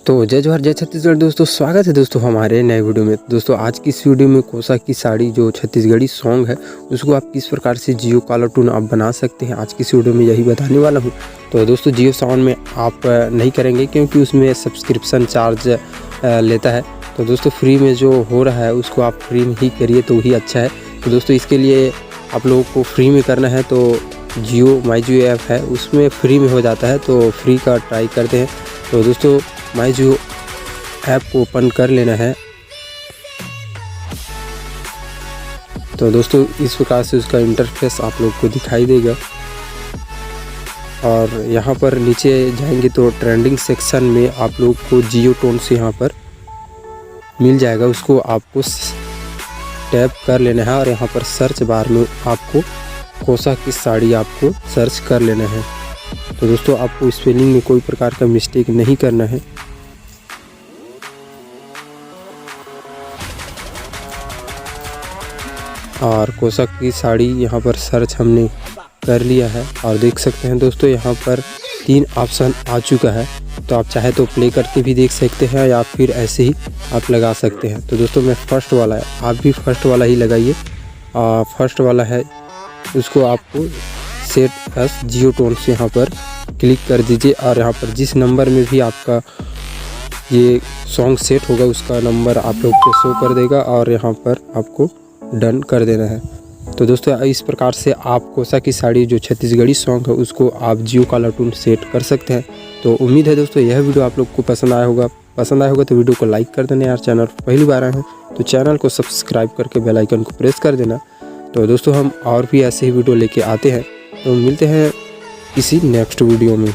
तो जय जोहर जय छत्तीसगढ़ दोस्तों, स्वागत है दोस्तों हमारे नए वीडियो में। दोस्तों आज की इस वीडियो में कोसा की साड़ी जो छत्तीसगढ़ी सॉन्ग है उसको आप किस प्रकार से जियो कॉलर टून आप बना सकते हैं, आज की इस वीडियो में यही बताने वाला हूं। तो दोस्तों जियो सावन में आप नहीं करेंगे क्योंकि उसमें सब्सक्रिप्शन चार्ज लेता है। तो दोस्तों फ्री में जो हो रहा है उसको आप फ्री में ही करिए तो ही अच्छा है। तो दोस्तों इसके लिए आप लोगों को फ्री में करना है तो जियो माई जियो ऐप है उसमें फ्री में हो जाता है, तो फ्री का ट्राई करते हैं। तो दोस्तों माई जियो ऐप को ओपन कर लेना है। तो दोस्तों इस प्रकार से उसका इंटरफेस आप लोग को दिखाई देगा और यहाँ पर नीचे जाएंगे तो ट्रेंडिंग सेक्शन में आप लोग को जियो टोन से यहाँ पर मिल जाएगा, उसको आपको टैप कर लेना है और यहाँ पर सर्च बार में आपको कोसा की साड़ी आपको सर्च कर लेना है। तो दोस्तों आपको स्पेलिंग में कोई प्रकार का मिस्टेक नहीं करना है। और कोसा की साड़ी यहाँ पर सर्च हमने कर लिया है और देख सकते हैं दोस्तों यहाँ पर 3 ऑप्शन आ चुका है। तो आप चाहे तो प्ले करके भी देख सकते हैं या फिर ऐसे ही आप लगा सकते हैं। तो दोस्तों मैं फर्स्ट वाला है, आप भी फर्स्ट वाला ही लगाइए। फर्स्ट वाला है उसको आपको सेट एस जियो टोन से यहाँ पर क्लिक कर दीजिए और यहाँ पर जिस नंबर में भी आपका ये सॉन्ग सेट होगा उसका नंबर आप लोग को शो कर देगा और यहाँ पर आपको डन कर देना है। तो दोस्तों इस प्रकार से आप कोसा की साड़ी जो छत्तीसगढ़ी सॉन्ग है उसको आप जियो कॉलर टून सेट कर सकते हैं। तो उम्मीद है दोस्तों यह वीडियो आप लोग को पसंद आया होगा तो वीडियो को लाइक कर देना यार। चैनल पहली बार आए हैं तो चैनल को सब्सक्राइब करके बेल आइकन को प्रेस कर देना। तो दोस्तों हम और भी ऐसे ही वीडियो लेके आते हैं, तो मिलते हैं किसी नेक्स्ट वीडियो में।